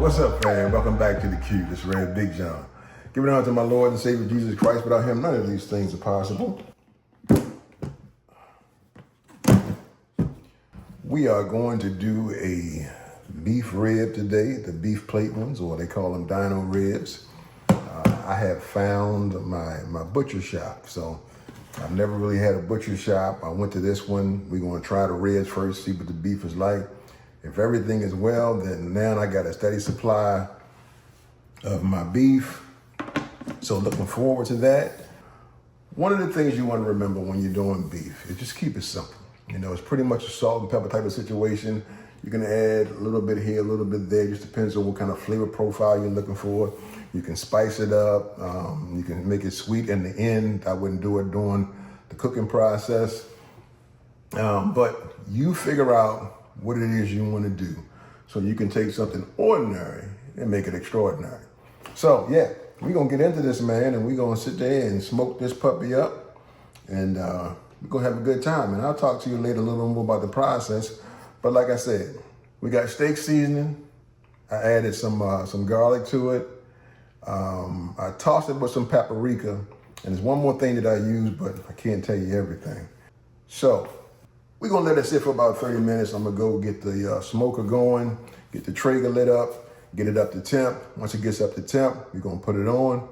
What's up, fam? Welcome back to the Q. This is revbigjohn. Giving honor to my Lord and Savior Jesus Christ. Without him, none of these things are possible. We are going to do a beef rib today, the beef plate ones, or they call them Dino ribs. I have found my butcher shop. So I've never really had a butcher shop. I went to this one. We're going to try the ribs first, see what the beef is like. If everything is well, then now I got a steady supply of my beef. So looking forward to that. One of the things you want to remember when you're doing beef is just keep it simple. You know, it's pretty much a salt and pepper type of situation. You can add a little bit here, a little bit there. Just depends on what kind of flavor profile you're looking for. You can spice it up. You can make it sweet in the end. I wouldn't do it during the cooking process. But you figure out what it is you want to do, so you can take something ordinary and make it extraordinary. So yeah, we're gonna get into this, man, and we're gonna sit there and smoke this puppy up, and we're gonna have a good time. And I'll talk to you later a little more about the process. But like I said, we got steak seasoning. I added some garlic to it. I tossed it with some paprika, and there's one more thing that I use, but I can't tell you everything. So we're gonna let it sit for about 30 minutes. I'm gonna go get the smoker going, get the Traeger lit up, get it up to temp. Once it gets up to temp, we're gonna put it on.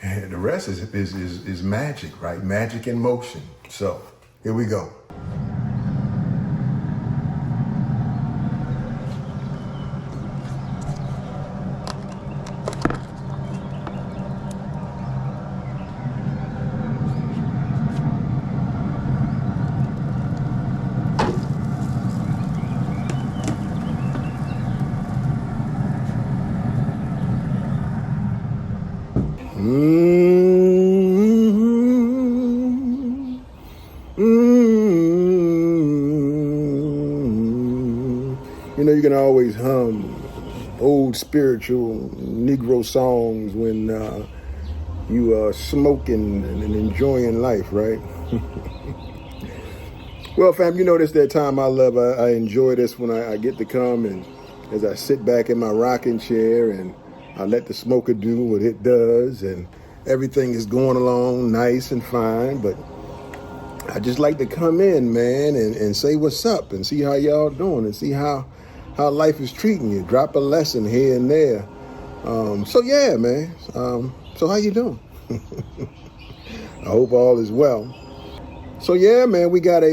And the rest is magic, right? Magic in motion. So here we go. You know, you can always hum old spiritual Negro songs when you are smoking and enjoying life, right? Well, fam, you know this that time I love. I enjoy this when I get to come, and as I sit back in my rocking chair and I let the smoker do what it does, and everything is going along nice and fine. But I just like to come in, man, and say what's up and see how y'all doing and see how life is treating you. Drop a lesson here and there. So yeah, man. So how you doing? I hope all is well. So yeah, man, we got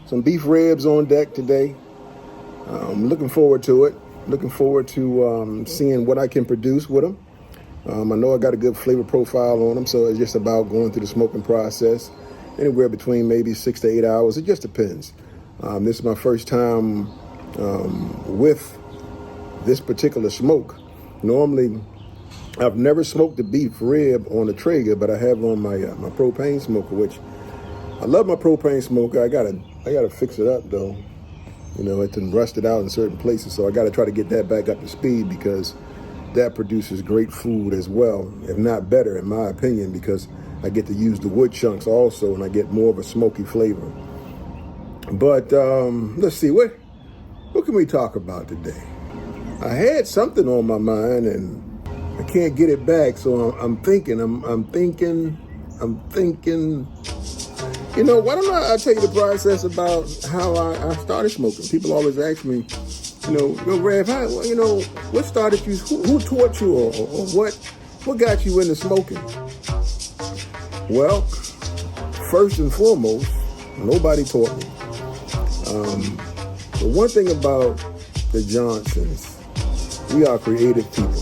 some beef ribs on deck today. I'm looking forward to it. Looking forward to seeing what I can produce with them. I know I got a good flavor profile on them, so it's just about going through the smoking process, anywhere between maybe 6 to 8 hours. It just depends. This is my first time with this particular smoke. Normally, I've never smoked a beef rib on a Traeger, but I have on my propane smoker, which I love my propane smoker. I gotta fix it up though. You know, it's been rusted out in certain places, so I got to try to get that back up to speed, because that produces great food as well, if not better, in my opinion, because I get to use the wood chunks also, and I get more of a smoky flavor. But let's see, what can we talk about today? I had something on my mind, and I can't get it back, so I'm thinking. You know, why don't I tell you the process about how I started smoking? People always ask me, you know, Rev, what started you? Who taught you, or what got you into smoking? Well, first and foremost, nobody taught me. The one thing about the Johnsons, we are creative people,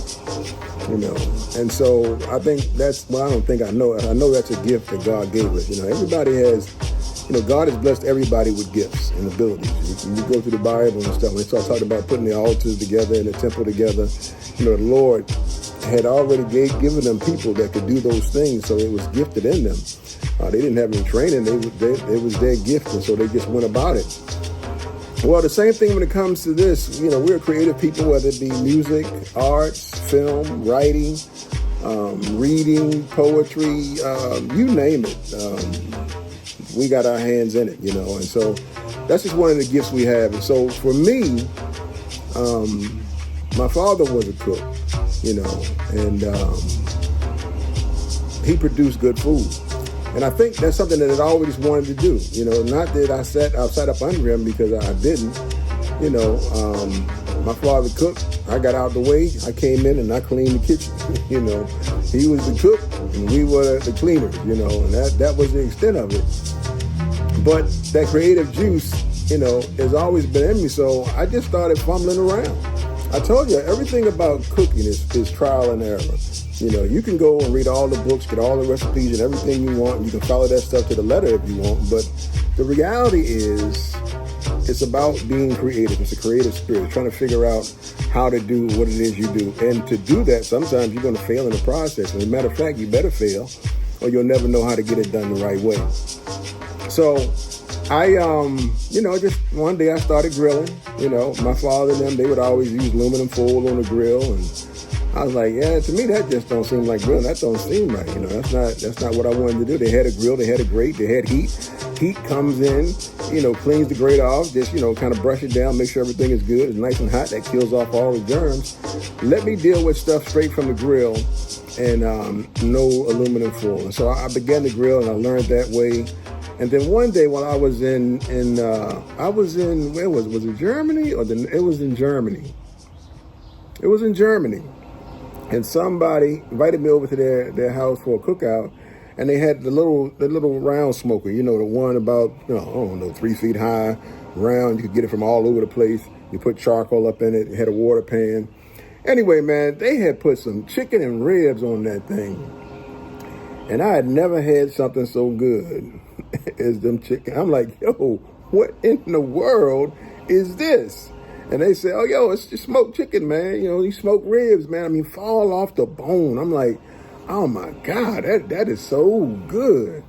you know, and so I think that's, well, I know that's a gift that God gave us. You know, everybody has, you know, God has blessed everybody with gifts and abilities. You go through the Bible and stuff, when they start talking about putting the altars together and the temple together, you know, the Lord had already given them people that could do those things, so it was gifted in them. They didn't have any training, it was their gift, and so they just went about it. Well, the same thing when it comes to this. You know, we're creative people, whether it be music, arts, film, writing, reading, poetry, you name it. We got our hands in it, you know, and so that's just one of the gifts we have. And so for me, my father was a cook, and he produced good food. And I think that's something that I always wanted to do. Not that I sat up under him because I didn't. My father cooked. I got out the way. I came in and I cleaned the kitchen. He was the cook and we were the cleaners. And that was the extent of it. But that creative juice, has always been in me. So I just started fumbling around. I told you, everything about cooking is trial and error. You can go and read all the books, get all the recipes and everything you want. You can follow that stuff to the letter if you want. But the reality is, it's about being creative. It's a creative spirit, trying to figure out how to do what it is you do. And to do that, sometimes you're going to fail in the process. As a matter of fact, you better fail or you'll never know how to get it done the right way. So I, just one day I started grilling. My father and them, they would always use aluminum foil on the grill. And I was like, yeah, to me, that just don't seem like grilling. That don't seem right. That's not what I wanted to do. They had a grill, they had a grate, they had heat. Heat comes in, cleans the grate off, just, kind of brush it down, make sure everything is good. It's nice and hot. That kills off all the germs. Let me deal with stuff straight from the grill and no aluminum foil. And so I began to grill and I learned that way. And then one day while I was where was it Germany? It was in Germany. It was in Germany. And somebody invited me over to their house for a cookout. And they had the little round smoker, the one about, 3 feet high, round. You could get it from all over the place. You put charcoal up in it. It had a water pan. Anyway, man, they had put some chicken and ribs on that thing. And I had never had something so good as them chicken. I'm like, yo, what in the world is this? And they say, oh, yo, it's just smoked chicken, man. These smoked ribs, man. Fall off the bone. I'm like, oh my God, that is so good.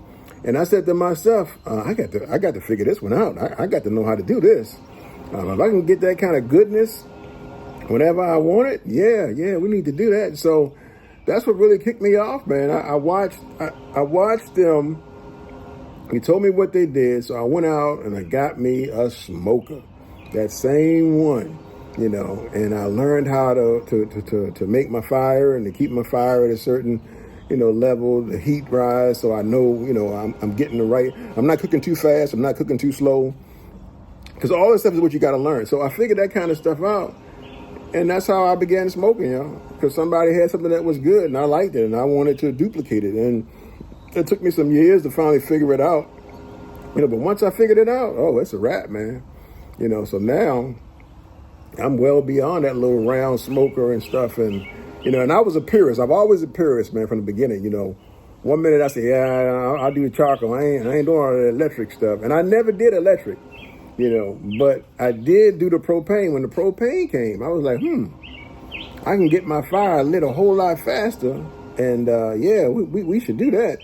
And I said to myself, I got to figure this one out. I got to know how to do this. If I can get that kind of goodness whenever I want it, yeah, we need to do that. So that's what really kicked me off, man. I watched them. He told me what they did, so I went out and I got me a smoker, that same one. And I learned how to make my fire and to keep my fire at a certain, level, the heat rise. So I know, I'm getting the right, I'm not cooking too fast. I'm not cooking too slow. Because all this stuff is what you got to learn. So I figured that kind of stuff out. And that's how I began smoking, because somebody had something that was good and I liked it and I wanted to duplicate it. And it took me some years to finally figure it out. But once I figured it out, oh, it's a wrap, man. So now I'm well beyond that little round smoker and stuff. And, and I was a purist. I've always a purist, man, from the beginning. 1 minute I say, yeah, I'll do charcoal. I ain't doing all that electric stuff. And I never did electric, but I did do the propane. When the propane came, I was like, I can get my fire lit a whole lot faster. And, we should do that.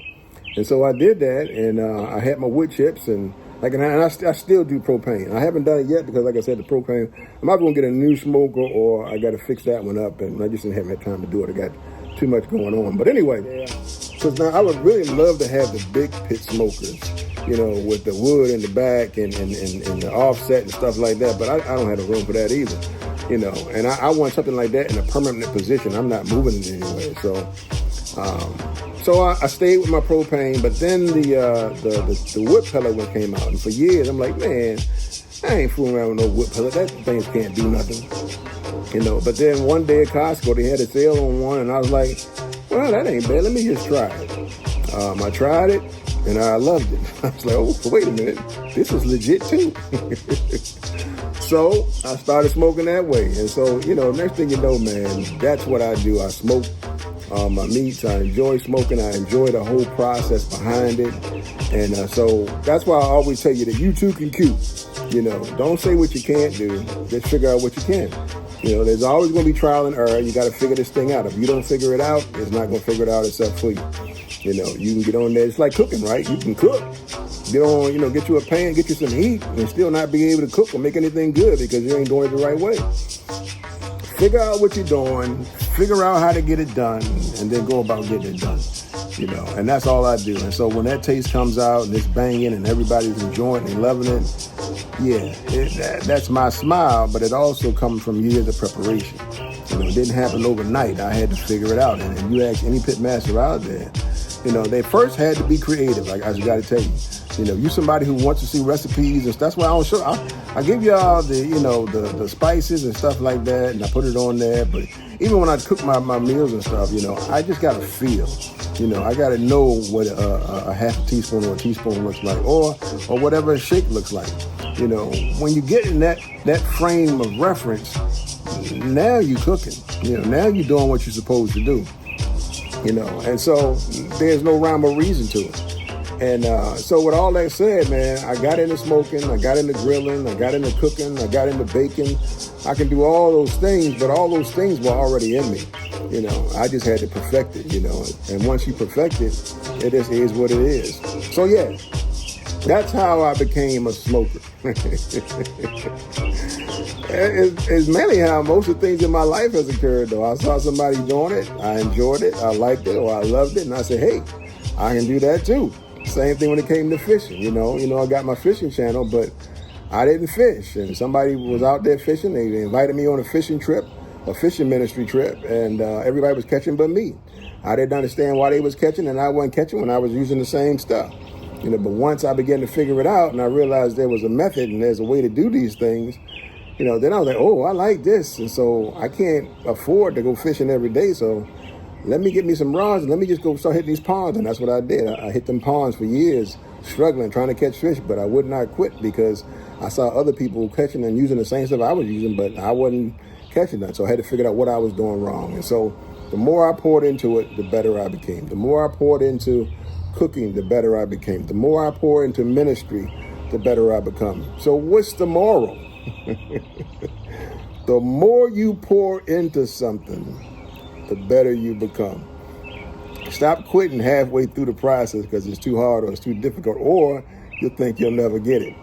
And so I did that. And I had my wood chips and I still do propane. I haven't done it yet because, like I said, the propane, I'm either going to get a new smoker or I got to fix that one up. And I just didn't have time to do it. I got too much going on. But anyway, because now I would really love to have the big pit smokers, with the wood in the back and the offset and stuff like that. But I don't have the room for that either, And I want something like that in a permanent position. I'm not moving it anyway. So I stayed with my propane, but then the wood pellet one came out. And for years, I'm like, man, I ain't fooling around with no wood pellet. That thing can't do nothing. But then one day at Costco, they had a sale on one, and I was like, well, that ain't bad. Let me just try it. I tried it, and I loved it. I was like, oh, wait a minute. This is legit, too. So I started smoking that way. And so, next thing you know, man, that's what I do. I smoke my meats. I enjoy smoking. I enjoy the whole process behind it. And so that's why I always tell you that you too can cute. Don't say what you can't do. Just figure out what you can. There's always going to be trial and error. You got to figure this thing out. If you don't figure it out, it's not going to figure it out itself for you. You can get on there. It's like cooking, right? You can cook. Get on, get you a pan, get you some heat, and still not be able to cook or make anything good because you ain't doing it the right way. Figure out what you're doing, figure out how to get it done, and then go about getting it done. you know, and that's all I do. And so when that taste comes out and it's banging and everybody's enjoying it and loving it, yeah, that's my smile, but it also comes from years of preparation. You know, it didn't happen overnight. I had to figure it out. And if you ask any pit master out there, you know, they first had to be creative. Like I just got to tell you, you know, you somebody who wants to see recipes and that's why I don't show. I give y'all the, you know, the spices and stuff like that, and I put it on there. But even when I cook my meals and stuff, you know, I just got to feel. You know, I got to know what a half a teaspoon or a teaspoon looks like, or whatever a shake looks like. You know, when you get in that frame of reference, now you cooking. You know, now you're doing what you're supposed to do. You know, and so there's no rhyme or reason to it. And so with all that said, man, I got into smoking, I got into grilling, I got into cooking, I got into baking. I can do all those things, but all those things were already in me. You know, I just had to perfect it, you know. And once you perfect it, it just is what it is. So yeah, that's how I became a smoker. It's mainly how most of the things in my life has occurred, though. I saw somebody doing it, I enjoyed it, I liked it, or I loved it, and I said, hey, I can do that too. Same thing when it came to fishing, you know, I got my fishing channel, but I didn't fish. And somebody was out there fishing. They invited me on a fishing trip, a fishing ministry trip, and everybody was catching but me. I didn't understand why they was catching and I wasn't catching when I was using the same stuff. You know, but once I began to figure it out and I realized there was a method and there's a way to do these things, you know, then I was like, oh, I like this. And so I can't afford to go fishing every day. So let me get me some rods and let me just go start hitting these ponds. And that's what I did. I hit them ponds for years, struggling, trying to catch fish, but I would not quit because I saw other people catching and using the same stuff I was using, but I wasn't catching that. So I had to figure out what I was doing wrong. And so the more I poured into it, the better I became. The more I poured into cooking, the better I became. The more I pour into ministry, the better I become. So what's the moral? The more you pour into something, the better you become. Stop quitting halfway through the process because it's too hard or it's too difficult, or you'll think you'll never get it.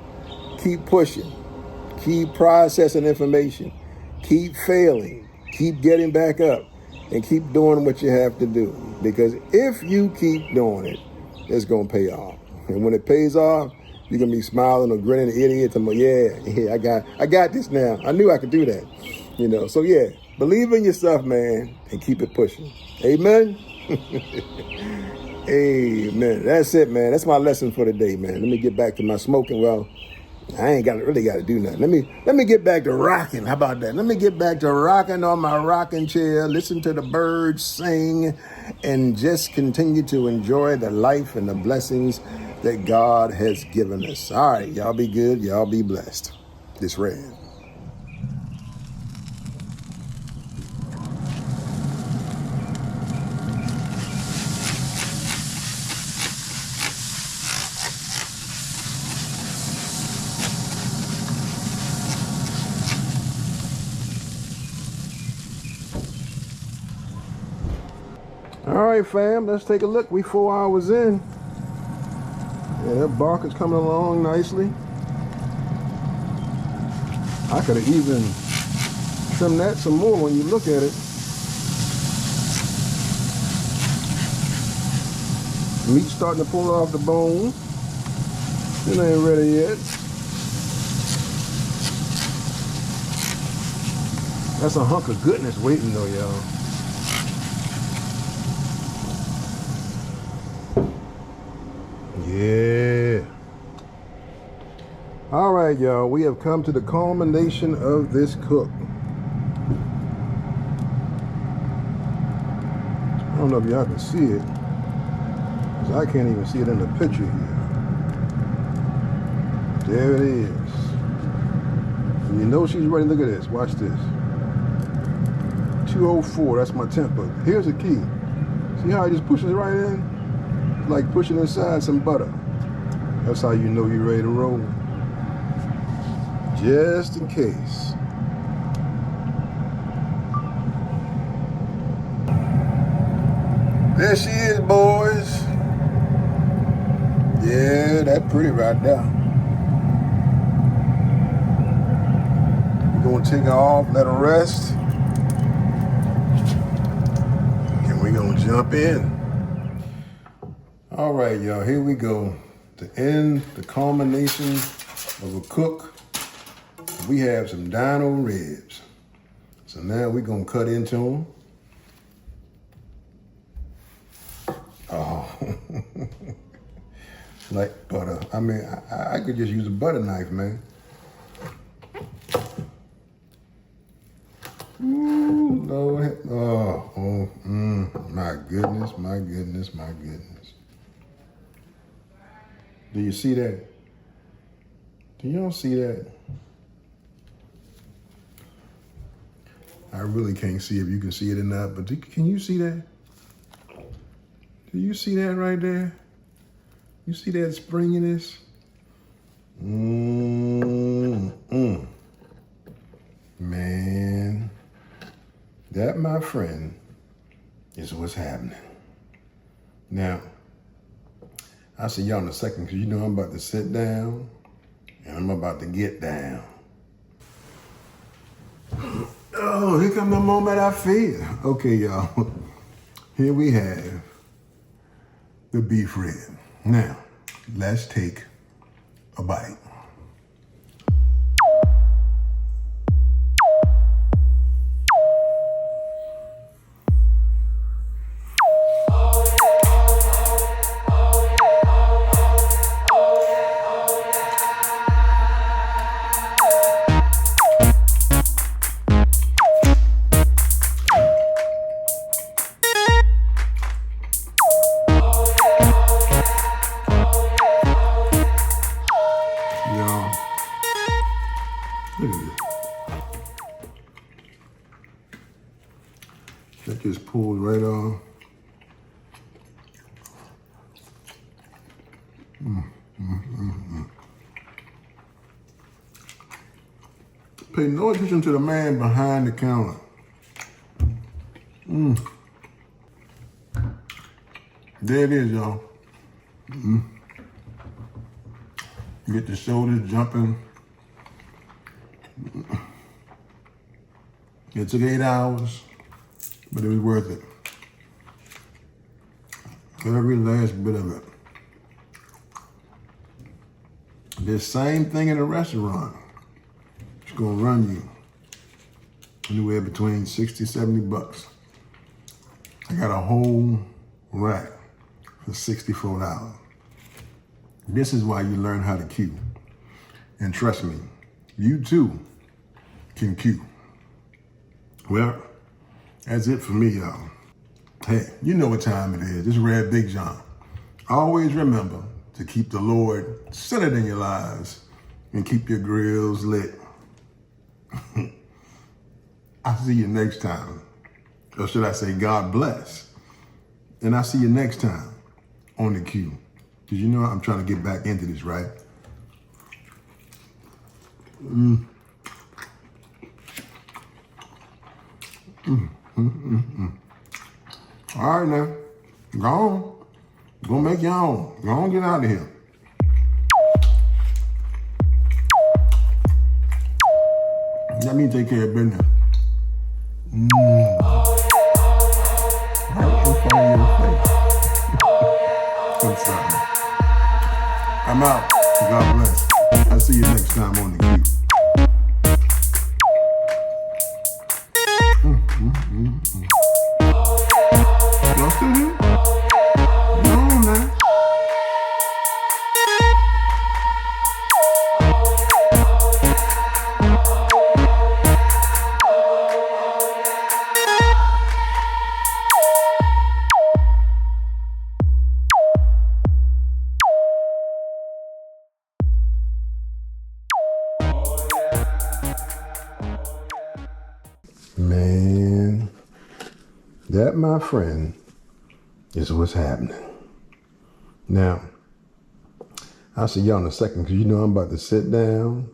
Keep pushing. Keep processing information. Keep failing. Keep getting back up. And keep doing what you have to do. Because if you keep doing it, it's going to pay off. And when it pays off, you're going to be smiling or grinning idiot. Yeah, I got this now. I knew I could do that. You know, so yeah, believe in yourself, man, and keep it pushing. Amen? Amen. That's it, man. That's my lesson for today, man. Let me get back to my smoking. Well, I ain't really got to do nothing. Let me get back to rocking. How about that? Let me get back to rocking on my rocking chair, listen to the birds sing, and just continue to enjoy the life and the blessings that God has given us. All right, y'all be good. Y'all be blessed. This Rev. All right, fam, let's take a look. We 4 hours in. Yeah, that bark is coming along nicely. I could have even trimmed that some more when you look at it. Meat's starting to pull off the bone. It ain't ready yet. That's a hunk of goodness waiting though, y'all. Yeah. All right, y'all. We have come to the culmination of this cook. I don't know if y'all can see it, because I can't even see it in the picture here. There it is. And you know she's ready. Look at this. Watch this. 204. That's my temper. Here's the key. See how it just pushes right in? Like pushing inside some butter. That's how you know you're ready to roll. Just in case. There she is, boys. Yeah, that's pretty right there. We're gonna take her off, let her rest. And we're gonna jump in. All right, y'all, here we go. To end the culmination of a cook, we have some Dino ribs. So now we're gonna cut into them. Oh, like butter. I mean, I could just use a butter knife, man. Ooh, Lord. My goodness, my goodness, my goodness. Do you see that? Do y'all see that? I really can't see if you can see it or not, but can you see that? Do you see that right there? You see that springiness? Man, that, my friend, is what's happening. Now, I'll see y'all in a second, because you know I'm about to sit down and I'm about to get down. Oh, here comes the moment I feel. Okay, y'all. Here we have the beef rib. Now, let's take a bite. Look at this. That just pulled right off. Pay no attention to the man behind the counter. There it is, y'all. Get the shoulders jumping. It took 8 hours, but it was worth it. Every last bit of it. This same thing in a restaurant. It's gonna run you anywhere between 60, 70 bucks. I got a whole rack for $64. This is why you learn how to queue. And trust me, you too can queue. Well, that's it for me, y'all. Hey, you know what time it is. This is revbigjohn. Always remember to keep the Lord centered in your lives and keep your grills lit. I'll see you next time. Or should I say God bless. And I'll see you next time on the queue. Because you know I'm trying to get back into this, right? All right now, go on. Go make your own. Go on, get out of here. Let me take care of business. Right in front of your face. I'm sorry. I'm out. God bless. I'll see you next time on the queue. Y'all still here? No, man. Man, that, my friend, is what's happening. Now, I'll see y'all in a second, because you know I'm about to sit down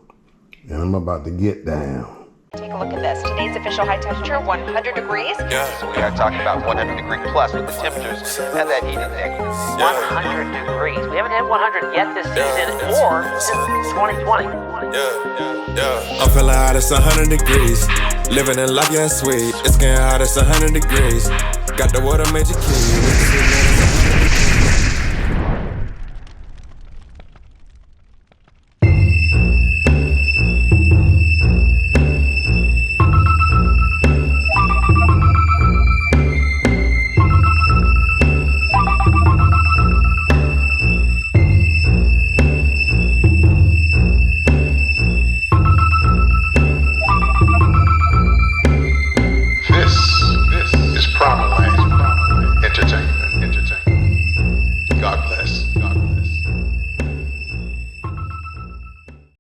and I'm about to get down. Take a look at this. Today's official high temperature, 100 degrees. Yeah. So we are talking about 100 degree plus with the temperatures and that heat index. 100 degrees. We haven't had 100 yet this season or since 2020. I'm feeling hot, it's 100 degrees. Living in life, yeah, sweet. It's getting hot, it's 100 degrees. Got the water, major key.